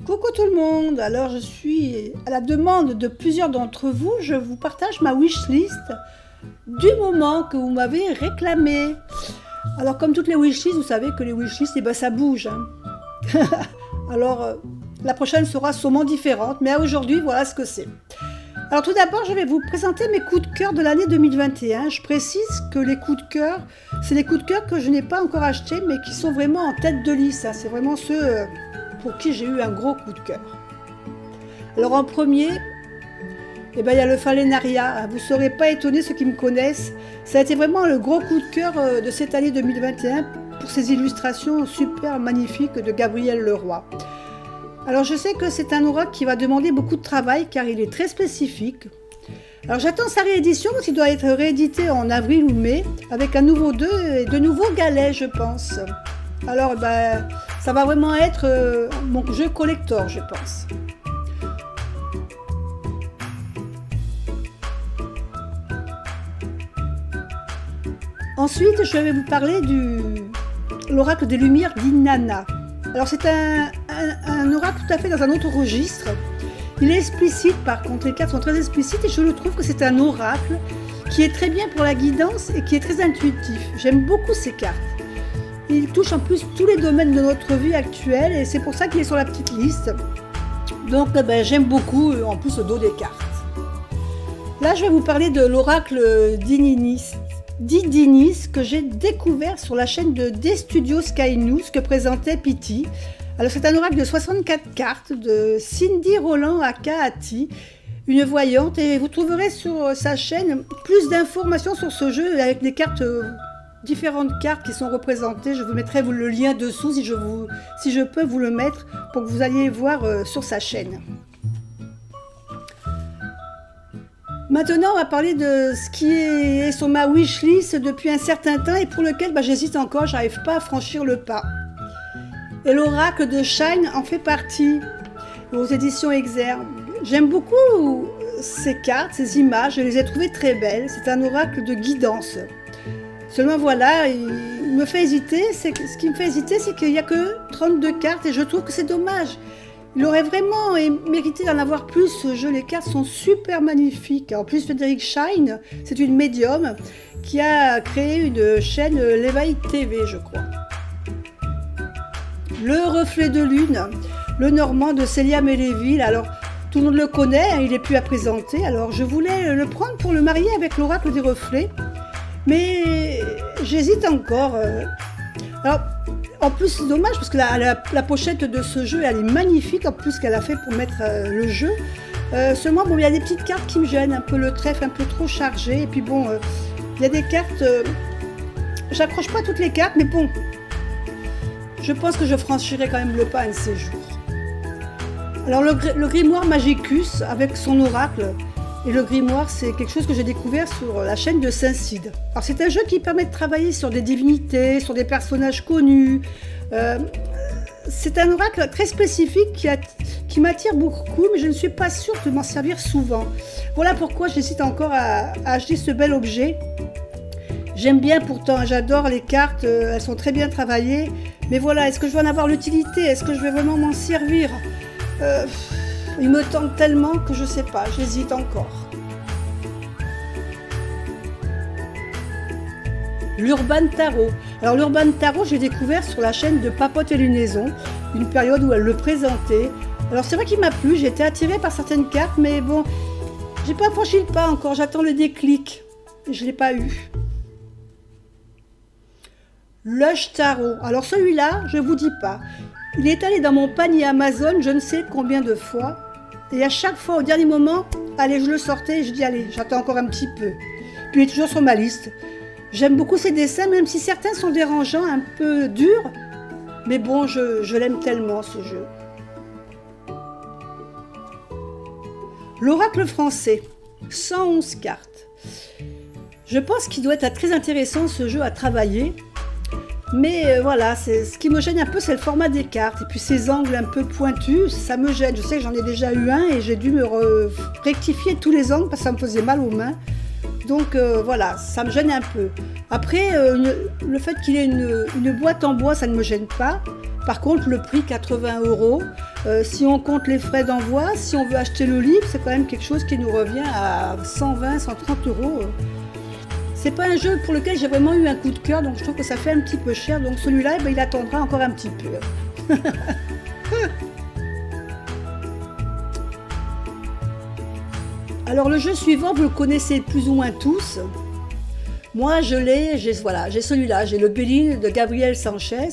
Coucou tout le monde, alors je suis à la demande de plusieurs d'entre vous, je vous partage ma wishlist du moment que vous m'avez réclamé. Alors comme toutes les wishlists, vous savez que les wishlists, eh ben, ça bouge. Hein. Alors la prochaine sera sûrement différente, mais aujourd'hui voilà ce que c'est. Alors tout d'abord, je vais vous présenter mes coups de cœur de l'année 2021. Je précise que les coups de cœur, c'est les coups de cœur que je n'ai pas encore achetés, mais qui sont vraiment en tête de liste. Hein. C'est vraiment ceux pour qui j'ai eu un gros coup de cœur. Alors en premier, eh ben, il y a le Phalaenaria. Vous ne serez pas étonnés ceux qui me connaissent. Ça a été vraiment le gros coup de cœur de cette année 2021 pour ces illustrations super magnifiques de Gabriel Leroy. Alors je sais que c'est un oracle qui va demander beaucoup de travail car il est très spécifique. Alors j'attends sa réédition parce qu'il doit être réédité en avril ou mai avec un nouveau 2 et de nouveaux galets je pense. Alors ben, ça va vraiment être mon jeu collector je pense. Ensuite je vais vous parler de l'oracle des Lumières d'Inanna. Alors c'est un oracle tout à fait dans un autre registre. Il est explicite par contre, les cartes sont très explicites et je le trouve que c'est un oracle qui est très bien pour la guidance et qui est très intuitif. J'aime beaucoup ces cartes. Il touche en plus tous les domaines de notre vie actuelle et c'est pour ça qu'il est sur la petite liste. Donc ben, j'aime beaucoup en plus le dos des cartes. Là je vais vous parler de l'oracle d'Idinis que j'ai découvert sur la chaîne de D-Studio Sky News que présentait Pity. Alors c'est un oracle de 64 cartes de Cindy Roland Akahati, une voyante, et vous trouverez sur sa chaîne plus d'informations sur ce jeu avec des cartes, différentes cartes qui sont représentées. Je vous mettrai le lien dessous si je peux vous le mettre pour que vous alliez voir sur sa chaîne. Maintenant, on va parler de ce qui est sur ma wishlist depuis un certain temps et pour lequel j'hésite encore, j'arrive pas à franchir le pas. Et l'oracle de Shine en fait partie, aux éditions Exergue. J'aime beaucoup ces cartes, ces images, je les ai trouvées très belles. C'est un oracle de guidance. Seulement voilà, il me fait hésiter. Ce qui me fait hésiter, c'est qu'il n'y a que 32 cartes et je trouve que c'est dommage. Il aurait vraiment mérité d'en avoir plus ce jeu, les cartes sont super magnifiques. En plus, Frédéric Shine, c'est une médium qui a créé une chaîne l'éveil TV, je crois. Le reflet de lune, le Normand de Célia Méléville. Alors, tout le monde le connaît, hein, il n'est plus à présenter. Alors, je voulais le prendre pour le marier avec l'oracle des reflets. Mais j'hésite encore. Alors, en plus, c'est dommage parce que la pochette de ce jeu, elle est magnifique. En plus, qu'elle a fait pour mettre le jeu. Seulement, bon, il y a des petites cartes qui me gênent. Un peu le trèfle, un peu trop chargé. Et puis bon, il y a des cartes... j'accroche pas toutes les cartes, mais bon... Je pense que je franchirai quand même le pas un de ces jours. Alors le grimoire Magicus avec son oracle. Et le grimoire, c'est quelque chose que j'ai découvert sur la chaîne de Saint-Cide. Alors c'est un jeu qui permet de travailler sur des divinités, sur des personnages connus. C'est un oracle très spécifique qui m'attire beaucoup, mais je ne suis pas sûre de m'en servir souvent. Voilà pourquoi j'hésite encore à acheter ce bel objet. J'aime bien pourtant, j'adore les cartes, elles sont très bien travaillées. Mais voilà, est-ce que je vais en avoir l'utilité? Est-ce que je vais vraiment m'en servir? Il me tente tellement que je ne sais pas, j'hésite encore. L'Urban Tarot. Alors l'Urban Tarot, j'ai découvert sur la chaîne de Papote et Lunaison, une période où elle le présentait. Alors c'est vrai qu'il m'a plu, j'ai été attirée par certaines cartes, mais bon, j'ai pas franchi le pas encore, j'attends le déclic. Je ne l'ai pas eu. Lush Tarot. Alors celui-là, je ne vous dis pas. Il est allé dans mon panier Amazon je ne sais combien de fois. Et à chaque fois, au dernier moment, allez, je le sortais et je dis allez, j'attends encore un petit peu. Puis il est toujours sur ma liste. J'aime beaucoup ses dessins, même si certains sont dérangeants, un peu durs. Mais bon, je l'aime tellement ce jeu. L'oracle français. 111 cartes. Je pense qu'il doit être très intéressant ce jeu à travailler. Mais voilà, ce qui me gêne un peu, c'est le format des cartes. Et puis ces angles un peu pointus, ça me gêne. Je sais que j'en ai déjà eu un et j'ai dû me rectifier tous les angles parce que ça me faisait mal aux mains. Donc voilà, ça me gêne un peu. Après, le fait qu'il ait une boîte en bois, ça ne me gêne pas. Par contre, le prix, 80 €. Si on compte les frais d'envoi, si on veut acheter le livre, c'est quand même quelque chose qui nous revient à 120, 130 euros. C'est pas un jeu pour lequel j'ai vraiment eu un coup de cœur, donc je trouve que ça fait un petit peu cher. Donc celui-là, eh ben, il attendra encore un petit peu. Alors le jeu suivant, vous le connaissez plus ou moins tous. Moi, je l'ai, voilà, j'ai celui-là, j'ai le Béline de Gabriel Sanchez,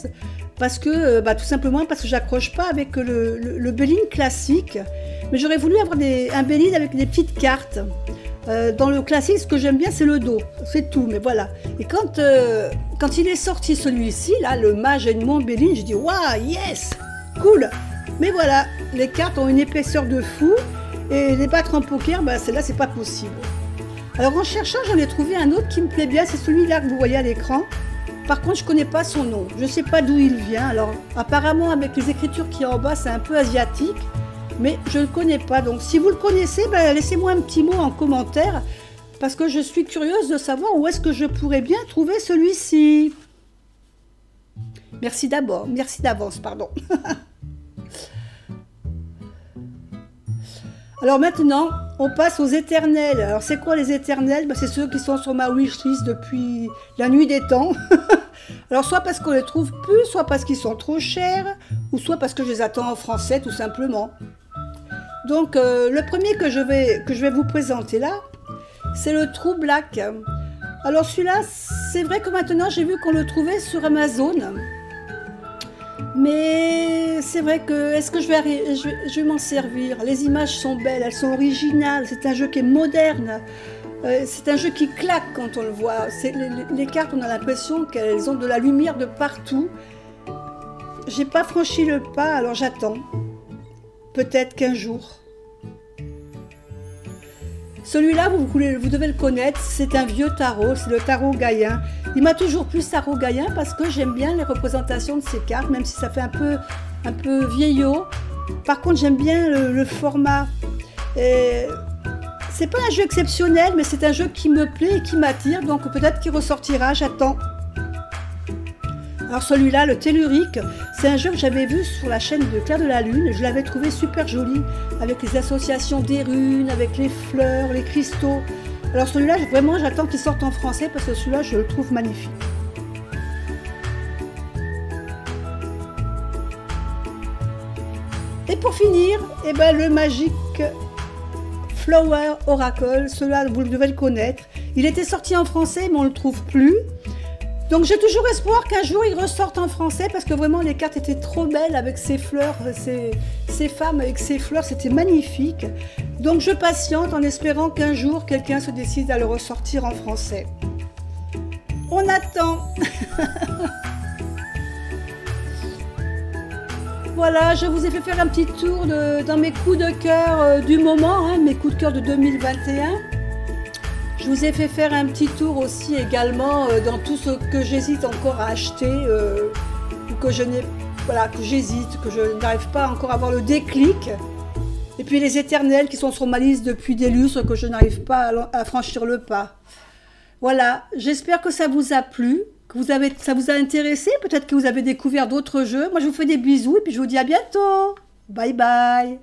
parce que, tout simplement parce que j'accroche pas avec le Béline classique, mais j'aurais voulu avoir un Béline avec des petites cartes. Dans le classique, ce que j'aime bien, c'est le dos, c'est tout, mais voilà. Et quand il est sorti celui-ci, là, le Mage Edmond Béline, j'ai dit, waouh, yes, cool. Mais voilà, les cartes ont une épaisseur de fou, et les battre en poker, celle-là, c'est pas possible. Alors en cherchant, j'en ai trouvé un autre qui me plaît bien, c'est celui-là que vous voyez à l'écran. Par contre, je ne connais pas son nom, je ne sais pas d'où il vient. Alors apparemment, avec les écritures qui sont en bas, c'est un peu asiatique, mais je ne le connais pas. Donc si vous le connaissez, laissez-moi un petit mot en commentaire, parce que je suis curieuse de savoir où est-ce que je pourrais bien trouver celui-ci. Merci d'avance, pardon. Alors maintenant, on passe aux éternels. Alors c'est quoi les éternels? C'est ceux qui sont sur ma wishlist depuis la nuit des temps. Alors soit parce qu'on les trouve plus, soit parce qu'ils sont trop chers, ou soit parce que je les attends en français tout simplement. Donc le premier que je vais vous présenter là, c'est le True Black. Alors celui-là, c'est vrai que maintenant j'ai vu qu'on le trouvait sur Amazon. Mais c'est vrai que, est-ce que je vais m'en servir? Les images sont belles, elles sont originales, c'est un jeu qui est moderne, c'est un jeu qui claque quand on le voit. Les cartes, on a l'impression qu'elles ont de la lumière de partout. J'ai pas franchi le pas, alors j'attends. Peut-être qu'un jour. Celui-là, vous devez le connaître, c'est un vieux tarot, c'est le tarot Gaïen. Il m'a toujours plu ce tarot Gaïen parce que j'aime bien les représentations de ces cartes, même si ça fait un peu vieillot. Par contre, j'aime bien le format. C'est pas un jeu exceptionnel, mais c'est un jeu qui me plaît et qui m'attire, donc peut-être qu'il ressortira, j'attends. Alors celui-là, le Tellurique, c'est un jeu que j'avais vu sur la chaîne de Claire de la Lune. Je l'avais trouvé super joli, avec les associations des runes, avec les fleurs, les cristaux. Alors celui-là, vraiment, j'attends qu'il sorte en français parce que celui-là, je le trouve magnifique. Et pour finir, le Magic Flower Oracle, celui-là, vous devez le connaître. Il était sorti en français, mais on ne le trouve plus. Donc j'ai toujours espoir qu'un jour il ressorte en français parce que vraiment les cartes étaient trop belles avec ces fleurs, ces femmes avec ces fleurs, c'était magnifique. Donc je patiente en espérant qu'un jour quelqu'un se décide à le ressortir en français. On attend. Voilà, je vous ai fait faire un petit tour dans mes coups de cœur du moment, mes coups de cœur de 2021. Je vous ai fait faire un petit tour aussi également dans tout ce que j'hésite encore à acheter ou que j'hésite, que je n'arrive pas encore à avoir le déclic. Et puis les éternels qui sont sur ma liste depuis des lustres que je n'arrive pas à franchir le pas. Voilà, j'espère que ça vous a plu, que ça vous a intéressé, peut-être que vous avez découvert d'autres jeux. Moi je vous fais des bisous et puis je vous dis à bientôt. Bye bye.